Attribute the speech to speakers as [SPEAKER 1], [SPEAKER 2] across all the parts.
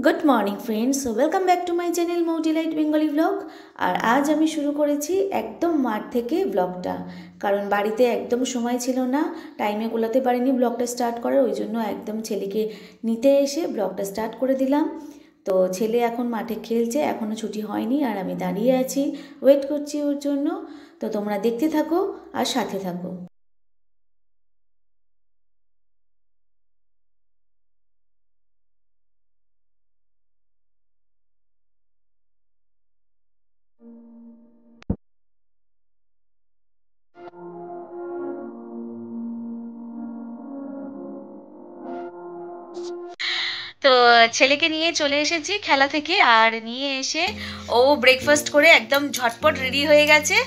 [SPEAKER 1] Good morning friends, welcome back to my channel Mou delight Bengali blog. আর আজ আমি শুরু করেছি একদম মাঠ থেকে ব্লগটা, কারণ বাড়িতে একদম সময় ছিল না, টাইমে গোলাতে পারিনি ব্লগটা স্টার্ট করার, ওই জন্য একদম ছেলেকে নিতে এসে ব্লগটা স্টার্ট করে দিলাম। তো ছেলে এখন মাঠে খেলছে, এখনও ছুটি হয়নি, আর আমি দাঁড়িয়ে আছি, ওয়েট করছি ওর জন্য। তো তোমরা দেখতে থাকো আর সাথে থাকো। তো ছেলেকে নিয়ে চলে এসেছি খেলা থেকে, আর নিয়ে এসে ও ব্রেকফাস্ট করে একদম ঝটপট রেডি হয়ে গেছে,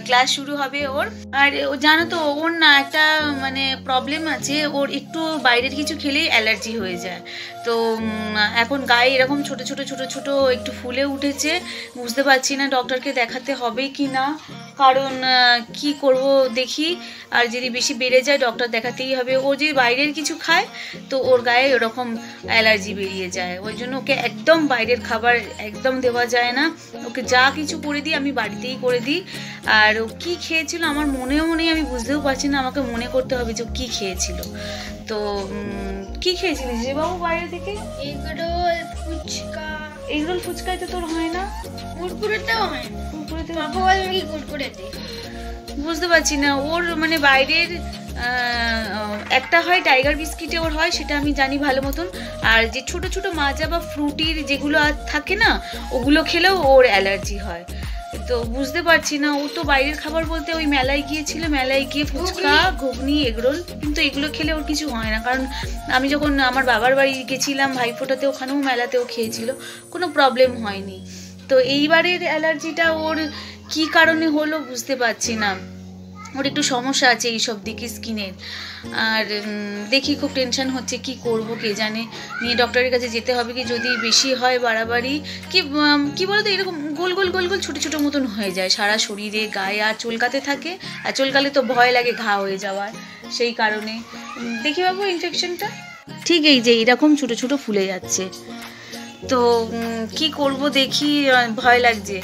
[SPEAKER 1] ক্লাস শুরু হবে ওর। আর ও জানো তো, ওর না একটা মানে প্রবলেম আছে, ওর একটু বাইরের কিছু খেলেই অ্যালার্জি হয়ে যায়। তো এখন গায়ে এরকম ছোট ছোট ছোট ছোট একটু ফুলে উঠেছে, বুঝতে পারছি না ডক্টরকে দেখাতে হবে কি না, কারণ কি করব দেখি। আর যদি বেশি বেড়ে যায় ডক্টর দেখাতেই হবে। ও যদি বাইরের কিছু খায় তো ওর গায়ে এরকম অ্যালার্জি বেরিয়ে যায়, ওই জন্য ওকে একদম বাইরের খাবার একদম দেওয়া যায় না। ওকে যা কিছু করে দিই আমি বাড়িতেই করে দিই। আর ও কী খেয়েছিল আমার মনেও নেই, আমি বুঝতেও পারছি না, আমাকে মনে করতে হবে যে ও কী খেয়েছিল। তো কি খেয়েছিলিস রে বাবু বাইরে থেকে?
[SPEAKER 2] এগরোল ফুচকা।
[SPEAKER 1] এগরোল ফুচকায় তো তোর হয় না,
[SPEAKER 2] কুরকুরেতেও হয়।
[SPEAKER 1] কুরকুরেতে
[SPEAKER 2] বাবা বলে কি কুরকুরেতে?
[SPEAKER 1] বুঝতে পারছি না, ওর মানে বাইরের একটা হয় টাইগার বিস্কিটে ওর হয়, সেটা আমি জানি ভালো মতন। আর যে ছোট ছোট মাজা বা ফ্রুটির যেগুলো থাকে না, ওগুলো খেলেও ওর অ্যালার্জি হয়। তো বুঝতে পারছি না, ও তো বাইরের খাবার বলতে ওই মেলায় গিয়েছিল, মেলায় গিয়ে ফুচকা ঘুগনি এগরোল, কিন্তু এগুলো খেলে ওর কিছু হয় না। কারণ আমি যখন আমার বাবার বাড়ি গেছিলাম ভাইফোঁটাতে, ওখানেও মেলাতেও খেয়েছিল, কোনো প্রবলেম হয়নি। তো এইবারের অ্যালার্জিটা ওর কি কারণে হলো বুঝতে পারছি না, ওর একটু সমস্যা আছে এইসব দিকে স্কিনের। আর দেখি, খুব টেনশন হচ্ছে, কি করব কে জানে, নিয়ে ডক্টরের কাছে যেতে হবে কি, যদি বেশি হয় বাড়াবাড়ি কি বলতো, এরকম গোল গোল গোল গোল ছোটো ছোটো মতন হয়ে যায় সারা শরীরে গায়ে, আর চুলকাতে থাকে, আর চুলকালে তো ভয় লাগে ঘা হয়ে যাওয়ার, সেই কারণে দেখি বাবু ইনফেকশনটা ঠিক এই যে এইরকম ছোটো ছোটো ফুলে যাচ্ছে। তো কি করব দেখি, ভয় লাগছে,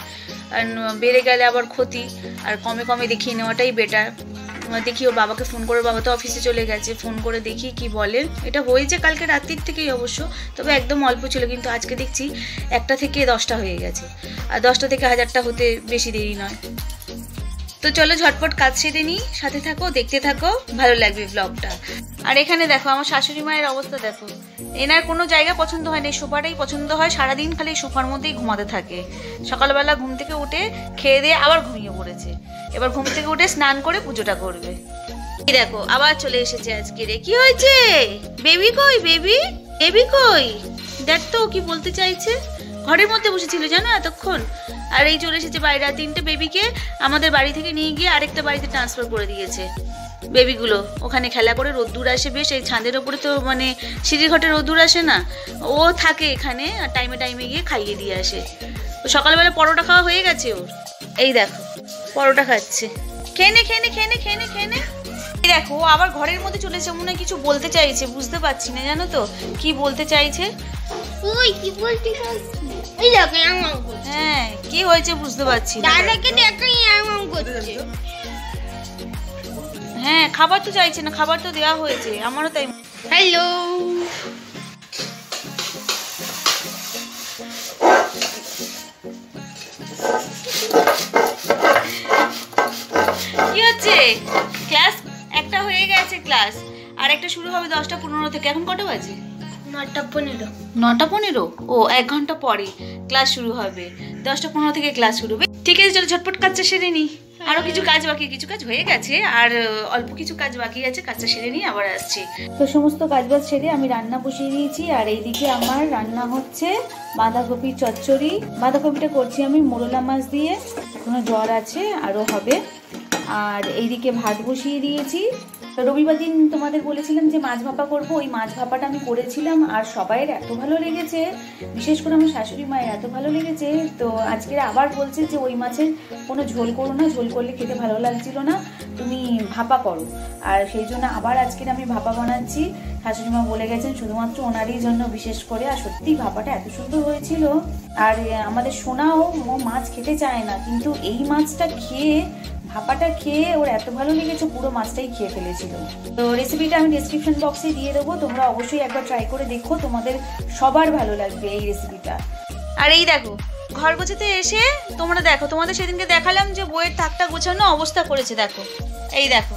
[SPEAKER 1] আর বেড়ে গেলে আবার ক্ষতি, আর কমে কমে দেখিয়ে নেওয়াটাই বেটার। দেখি ওর বাবাকে ফোন করে, বাবা তো অফিসে চলে গেছে, ফোন করে দেখি কি বলে। এটা হয়েছে কালকে রাত্রির থেকেই অবশ্য, তবে একদম অল্প ছিল, কিন্তু আজকে দেখছি 1টা থেকে 10টা হয়ে গেছে, আর 10টা থেকে 1000টা হতে বেশি দেরি নয়। তো চলো ঝটপট কাজ সেরে নিই, সাথে থাকো, দেখতে থাকো, ভালো লাগবে ব্লগটা। আর এখানে দেখো আমার শাশুড়ি মায়ের অবস্থা দেখো, এনার কোনো জায়গা পছন্দ হয় না, সোফাটাই পছন্দ হয়, সারাদিন খালি সোফার মধ্যেই ঘুমাতে থাকে। সকালবেলা ঘুম থেকে উঠে খেয়ে দিয়ে আবার ঘুমিয়ে পড়েছে, এবার ঘুম থেকে উঠে স্নান করে পুজোটা করবে। এই দেখো আবার চলে এসেছে আজকে রে, কি হয়েছে? বেবি কই, বেবি বেবি কই? দেখ তো কি বলতে চাইছে। ঘরের মধ্যে বসেছিল জানো এতক্ষণ, আর এই চলে এসেছে বাইরে। 3টে বেবিকে আমাদের বাড়ি থেকে নিয়ে গিয়ে আরেকটা বাড়িতে ট্রান্সফার করে দিয়েছে। বেবিগুলো ওখানে খেলা করে, রোদ্দুর আসে বেশ, এই ছাদের ওপরে তো মানে সিঁড়ির ঘটে রোদ্দুর আসে না, ও থাকে এখানে, আর টাইমে টাইমে গিয়ে খাইয়ে দিয়ে আসে। সকালবেলা পরোটা খাওয়া হয়ে গেছে ওর, এই দেখো পরোটা খাচ্ছে, খেয়ে নে খেয়ে নে খেয়ে নে খেয়ে নে খেয়ে নে। এই দেখো আবার ঘরের মধ্যে চলেছে, মনে হয় কিছু বলতে চাইছে, বুঝতে পারছি না জানো তো কি বলতে চাইছে।
[SPEAKER 2] ওই কি বলতে চাইছিস? এই দেখো এমন করছে।
[SPEAKER 1] হ্যাঁ কি হয়েছে বুঝতে পারছি না,
[SPEAKER 2] দাদাকে দেখে এমন করছে।
[SPEAKER 1] হ্যাঁ খাবার তো চাইছে না, খাবার তো দেওয়া হয়েছে, আমারও তাই।
[SPEAKER 2] হ্যালো,
[SPEAKER 1] কি হচ্ছে? ক্লাস একটা হয়ে গেছে, ক্লাস আর একটা শুরু হবে 10টা 15 থেকে। এখন কটা বাজে?
[SPEAKER 2] 9টা 15।
[SPEAKER 1] 9টা 15? ও 1 ঘন্টা পরে ক্লাস শুরু হবে, 10টা 15 থেকে ক্লাস শুরু হবে। ঠিক আছে চলো ঝটপট কাজটা সেরে নিই, আরো কিছু কাজ বাকি, কিছু কাজ হয়ে গেছে আর অল্প কিছু কাজ বাকি আছে, কাজটা সেরে নিয়ে আবার আসছি। তো সমস্ত কাজবাজ সেরে আমি রান্না বসিয়ে দিয়েছি, আর এইদিকে আমার রান্না হচ্ছে বাঁধাকপির চচ্চড়ি। বাঁধাকপিটা করছি আমি মোরলা মাছ দিয়ে, এখনো জ্বর আছে আরও হবে। আর এইদিকে ভাত বসিয়ে দিয়েছি, রবিবার দিন তোমাদের বলেছিলাম যে মাছ ভাপা করবো, ওই মাছ ভাপাটা আমি করেছিলাম আর সবাইয়ের এত ভালো লেগেছে, বিশেষ করে আমার শাশুড়ি মায়ের এত ভালো লেগেছে। তো আজকে আবার বলছে যে ওই মাছের কোনো ঝোল করো না, ঝোল করলে খেতে ভালো লাগছিল না, তুমি ভাপা করো। আর সেই জন্য আবার আজকে আমি ভাপা বানাচ্ছি। শাশুড়ি মা বলে গেছেন শুধুমাত্র ওনারই জন্য বিশেষ করে। আর সত্যি ভাপাটা এত সুন্দর হয়েছিল। আর আমাদের সোনাও মাছ খেতে চায় না, কিন্তু এই মাছটা খেয়ে, ভাপাটা খেয়ে ওর এত ভালো লেগেছে, পুরো মাছটাই খেয়ে ফেলেছিল। তো রেসিপিটা আমি ডেসক্রিপশন বক্সে দিয়ে দেবো, তোমরা অবশ্যই একবার ট্রাই করে দেখো, তোমাদের সবার ভালো লাগবে এই রেসিপিটা। আর এই দেখো ঘর গোছাতে এসে তোমরা দেখো, তোমাদের সেদিনকে দেখালাম যে বইয়ের থাকটা গোছানো অবস্থা করেছে, দেখো এই দেখো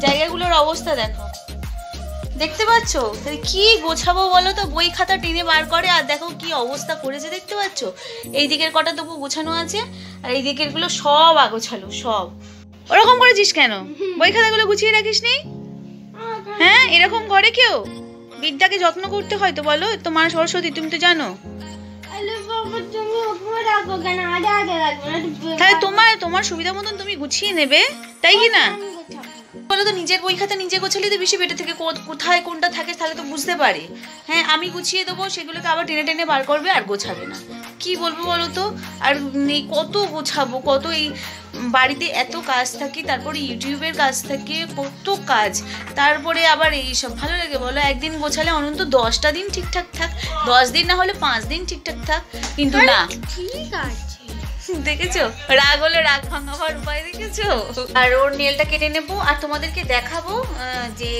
[SPEAKER 1] জায়গাগুলোর অবস্থা দেখো, দেখতে পাচ্ছ? কি গোছাবো বলো তো, বই খাতা টেনে বার করে, আর দেখো কি অবস্থা করেছে দেখতে পাচ্ছ? এই দিকের কটা তবু গোছানো আছে, আর এই দিকের গুলো সব আগোছালো সব। ওরকম করেছিস কেন? বই খাতাগুলো গুছিয়ে রাখিস নি? হ্যাঁ, এরকম করে কেউ? বিদ্যাকে যত্ন করতে হয় তো, বলো তো, মা সরস্বতী তুমি তো জানো। তাহলে তোমার সুবিধা মতন তুমি গুছিয়ে নেবে, তাই কি না? বলো তো, নিজের বই খাতা নিজে গোছালে তো বেশি বেটার থেকে, কোথায় কোনটা থাকে তাহলে তো বুঝতে পারে। হ্যাঁ, আমি গুছিয়ে দেবো, সেগুলোকে আবার টেনে টেনে বার করবে আর গোছাবে না। কি বলবো বলো তো? আর এই কত গোছাবো, কত এই বাড়িতে এত কাজ থাকে, তারপরে ইউটিউবের কাজ থাকে, কত কাজ, তারপরে আবার এইসব ভালো লাগে বলো? একদিন গোছালে অনন্ত 10টা দিন ঠিকঠাক থাক, 10 দিন না হলে 5 দিন ঠিকঠাক থাক, কিন্তু না।
[SPEAKER 2] ঠিক আছে,
[SPEAKER 1] দেখেছো রাগ হলে রাগ ভাঙাবার উপায় দেখেছো? আর ওর নেলটা কেটে নেবো আর তোমাদেরকে দেখাবো যে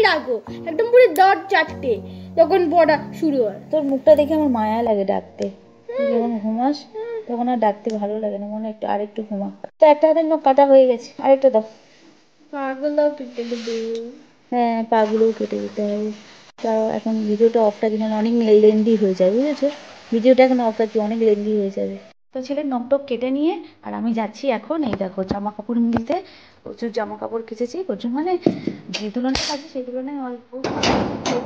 [SPEAKER 2] রাখবো একদম পুরো 10-4টে তখন পড়া শুরু হয়।
[SPEAKER 1] তোর মুখটা দেখে আমার মায়া লাগে ডাকতে, যখন ঘুমাস তখন আর ডাকতে ভালো লাগে না, মনে একটু আরেকটু ঘুমা। তো একটা হাতের নখ কাটা হয়ে গেছে, আরেকটা দাও।
[SPEAKER 2] পাগুলো কেটে দেবো।
[SPEAKER 1] হ্যাঁ, পাগুলোও কেটে দিতে হবে। তাও এখন ভিডিওটা অফ রাখি, না অনেক লেন্দি হয়ে যায়, বুঝেছো? ভিডিওটা এখন অফ রাখি, অনেক লেন্দি হয়ে যাবে। তো ছেলের নখটক কেটে নিয়ে আর আমি যাচ্ছি এখন, এই দেখো জামা কাপড় মিলতে, প্রচুর জামা কাপড় কেচেছি, প্রচুর মানে যে তুলনায় আছে সেই তুলনায় অল্প,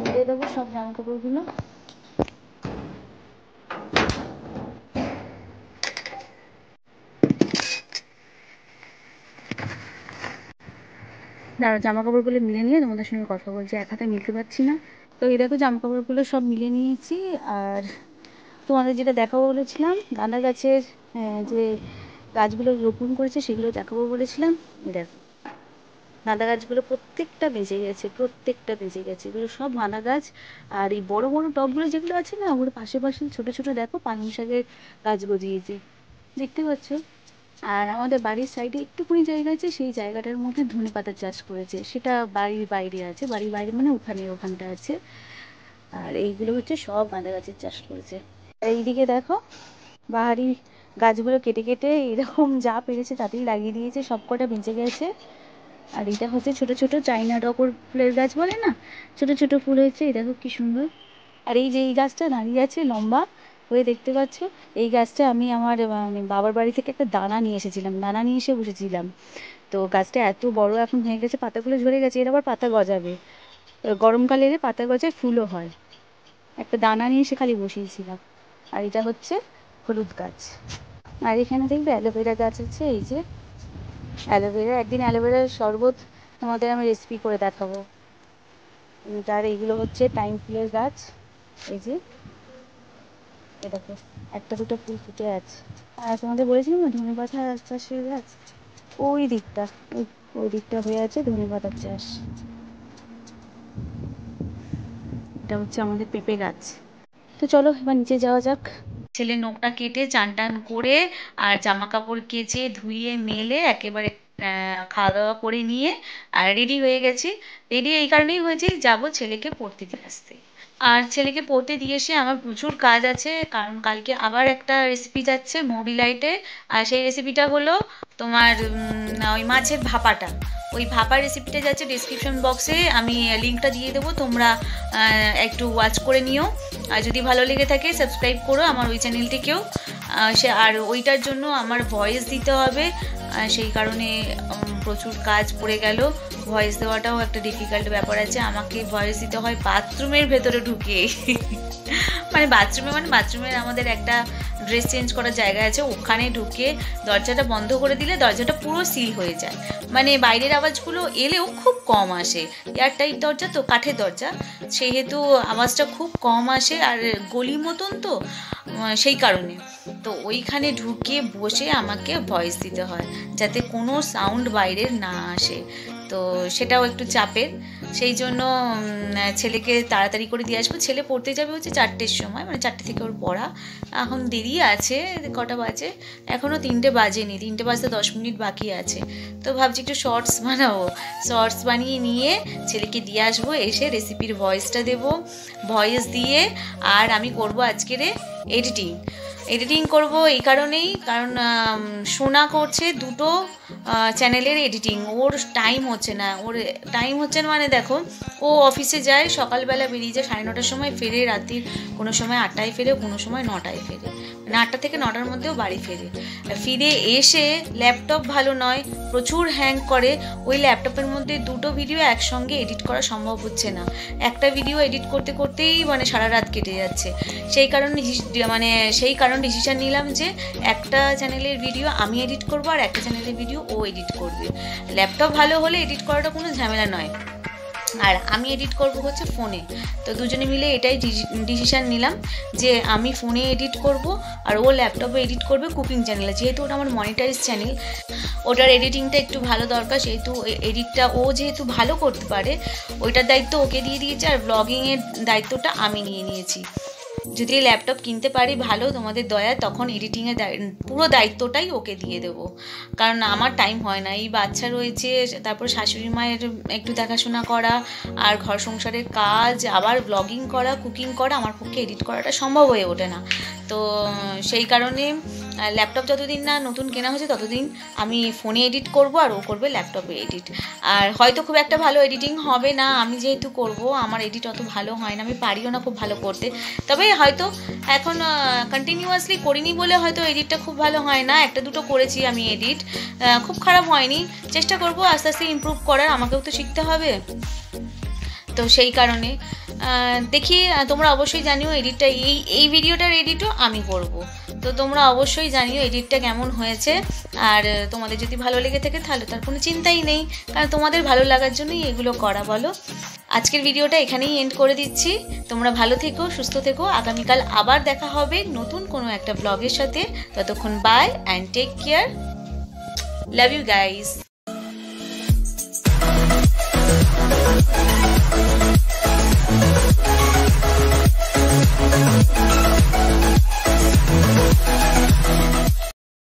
[SPEAKER 1] মিলে দেবো সব জামা কাপড়গুলো। দাঁড়া, জামা কাপড়গুলো মিলে নিয়ে তোমাদের সঙ্গে কথা বলছি, এক হাতে মিলতে পারছি না। তো এই দেখো জামা কাপড়গুলো সব মিলে নিয়েছি। আর তোমাদের যেটা দেখাবো বলেছিলাম, গাঁদা গাছের যে গাছগুলো রোপণ করেছে সেগুলো দেখাবো বলেছিলাম। দেখো গাঁদা গাছগুলো প্রত্যেকটা বেঁচে গেছে, প্রত্যেকটা বেঁচে গেছে, এগুলো সব গাঁদা গাছ। আর এই বড় বড় টবগুলো যেগুলো আছে না, ওগুলো পাশে পাশে ছোট ছোট দেখো পালং শাকের গাছ গজিয়েছে, দেখতে পাচ্ছ? আর আমাদের বাড়ির সাইডে একটুখানি জায়গা আছে, সেই জায়গাটার মধ্যে ধনে পাতা চাষ করেছে, সেটা বাড়ির বাইরে আছে, বাড়ির বাইরে মানে ওখানটা আছে। আর এইগুলো হচ্ছে সব গাঁদা গাছের চাষ করেছে। এইদিকে দেখো বাহারি গাছগুলো কেটে কেটে এরকম যা পেরেছে তাতেই লাগিয়ে দিয়েছে, সব কটা বেঁচে গেছে। আর এটা হচ্ছে ছোট ছোট চাইনা ডগর ফুলের গাছ বলে না, ছোট ছোট ফুল হয়েছে, এই দেখো কি সুন্দর। আর এই যে এই গাছটা দাঁড়িয়ে আছে লম্বা হয়ে, দেখতে পাচ্ছ? এই গাছটা আমি আমার মানে বাবার বাড়ি থেকে একটা দানা নিয়ে এসেছিলাম, দানা নিয়ে এসে বসেছিলাম। তো গাছটা এত বড় এখন হয়ে গেছে, পাতাগুলো ঝরে গেছে, এর আবার পাতা গজাবে, গরমকালে এলে পাতা গজায়, ফুলও হয়। একটা দানা নিয়ে এসে খালি বসিয়েছিলাম। আর এটা হচ্ছে হলুদ গাছ, আর এখানে দেখবে অ্যালোভেরা গাছ আছে, এই যে অ্যালোভেরা, একদিন অ্যালোভেরার শরবত তোমাদের আমি রেসিপি করে দেখাবো। আর এইগুলো হচ্ছে টাইম ফুলের গাছ, এই যে এ দেখো একটা দুটো ফুল ফুটে আছে। আর তোমাদের বলেছিলাম না ধনেপাতা চাষের গাছ, ওই দিকটা ওই দিকটা হয়ে আছে ধনেপাতার চাষ। এটা হচ্ছে আমাদের পেঁপে গাছ। তো চলো এবার নিচে যাওয়া যাক। ছেলে নখটা কেটে চান টান করে আর জামা কাপড় কেচে ধুয়ে মেলে একেবারে খাওয়া দাওয়া করে নিয়ে আর রেডি হয়ে গেছি। রেডি এই কারণেই হয়েছি, যাবো ছেলেকে পড়তে দিয়ে আসতে। আর ছেলেকে পড়তে দিয়ে এসে আমার প্রচুর কাজ আছে, কারণ কালকে আবার একটা রেসিপি যাচ্ছে মোবিলাইটে। আর সেই রেসিপিটা হলো তোমার ওই মাছের ভাপাটা। ওই ভাপার রেসিপিটা যাচ্ছে, ডিসক্রিপশন বক্সে আমি লিঙ্কটা দিয়ে দেবো, তোমরা একটু ওয়াচ করে নিও। আর যদি ভালো লেগে থাকে সাবস্ক্রাইব করো আমার ওই চ্যানেলটিকেও। আর ওইটার জন্য আমার ভয়েস দিতে হবে, সেই কারণে প্রচুর কাজ পড়ে গেল। ভয়েস দেওয়াটাও একটা ডিফিকাল্ট ব্যাপার আছে, আমাকে ভয়েস দিতে হয় বাথরুমের ভেতরে ঢুকে। মানে বাথরুমের আমাদের একটা ড্রেস চেঞ্জ করার জায়গা আছে, ওখানে ঢুকে দরজাটা বন্ধ করে দিলে দরজাটা পুরো সিল হয়ে যায়। মানে বাইরের আওয়াজগুলো এলেও খুব কম আসে, এয়ারটাইট দরজা তো, কাঠের দরজা, সেহেতু আওয়াজটা খুব কম আসে। আর গলি মতন তো, সেই কারণে তো ওইখানে ঢুকে বসে আমাকে ভয়েস দিতে হয় যাতে কোনো সাউন্ড বাইরের না আসে। তো সেটাও একটু চাপের, সেই জন্য ছেলেকে তাড়াতাড়ি করে দিয়ে আসবো। ছেলে পড়তে যাবে হচ্ছে 4টের সময়, মানে 4টে থেকে ওর পড়া। এখন দেরি আছে, কটা বাজে এখনও 3টে বাজেনি, 3টে বাজতে 10 মিনিট বাকি আছে। তো ভাবছি একটু শর্টস বানাবো, শর্টস বানিয়ে নিয়ে ছেলেকে দিয়ে আসবো, এসে রেসিপির ভয়েসটা দেবো। ভয়েস দিয়ে আর আমি করবো আজকের এডিটিং করব এই কারণেই, কারণ সোনা করছে দুটো চ্যানেলের এডিটিং, ওর টাইম হচ্ছে না মানে দেখো, ও অফিসে যায়, সকালবেলা বেরিয়ে যায় 9:30টার সময়, ফেরে রাত্রির কোনো সময় 8টায় ফেরে, কোনো সময় 9টায় ফেরে, মানে 8টা থেকে 9টার মধ্যেও বাড়ি ফিরে এসে ল্যাপটপ ভালো নয়, প্রচুর হ্যাং করে। ওই ল্যাপটপের মধ্যে দুটো ভিডিও একসঙ্গে এডিট করা সম্ভব হচ্ছে না, একটা ভিডিও এডিট করতে করতেই মানে সারা রাত কেটে যাচ্ছে। সেই কারণে ডিসিশন নিলাম যে একটা চ্যানেলের ভিডিও আমি এডিট করব আর একটা চ্যানেলের ভিডিও ও এডিট করবে। ল্যাপটপ ভালো হলে এডিট করাটা কোনো ঝামেলা নয়, আর আমি এডিট করব হচ্ছে ফোনে। তো দুজনে মিলে এটাই ডিসিশন নিলাম যে আমি ফোনে এডিট করব আর ও ল্যাপটপে এডিট করবে কুকিং চ্যানেলে, যেহেতু ওটা আমার মনিটাইজ চ্যানেল, ওটার এডিটিংটা একটু ভালো দরকার, সেহেতু এডিটটা ও যেহেতু ভালো করতে পারে ওইটার দায়িত্ব ওকে দিয়ে দিয়েছে, আর ব্লগিংয়ের দায়িত্বটা আমি নিয়ে নিয়েছি। যদি ল্যাপটপ কিনতে পারি ভালো তোমাদের দয়া, তখন এডিটিংয়ের পুরো দায়িত্বটাই ওকে দিয়ে দেবো, কারণ আমার টাইম হয় না, এই বাচ্চা রয়েছে, তারপর শাশুড়ি মায়ের একটু দেখাশোনা করা, আর ঘর সংসারের কাজ, আবার ব্লগিং করা, কুকিং করা, আমার পক্ষে এডিট করাটা সম্ভব হয়ে ওঠে না। তো সেই কারণে ল্যাপটপ যতদিন না নতুন কেনা হয়েছে ততদিন আমি ফোনে এডিট করব আর ও করবে ল্যাপটপে এডিট। আর হয়তো খুব একটা ভালো এডিটিং হবে না, আমি যেহেতু করব, আমার এডিট অত ভালো হয় না, আমি পারিও না খুব ভালো করতে। তবে হয়তো এখন কন্টিনিউয়াসলি করিনি বলে হয়তো এডিটটা খুব ভালো হয় না, একটা দুটো করেছি আমি এডিট, খুব খারাপ হয়নি। চেষ্টা করব আস্তে আস্তে ইমপ্রুভ করার, আমাকেও তো শিখতে হবে। তো সেই কারণে দেখি, তোমরা অবশ্যই জানিও এডিটটা, এই ভিডিওটার এডিটও আমি করব। তো তোমরা অবশ্যই জানিও এডিটটা কেমন হয়েছে, আর তোমাদের যদি ভালো লেগে থাকে তাহলে তার কোনো চিন্তাই নেই, কারণ তোমাদের ভালো লাগার জন্যই এগুলো করা। বলো, আজকের ভিডিওটা এখানেই এন্ড করে দিচ্ছি। তোমরা ভালো থেকো, সুস্থ থেকো, আগামীকাল আবার দেখা হবে নতুন কোনো একটা ব্লগের সাথে। ততক্ষণ bye and take care, love you guys.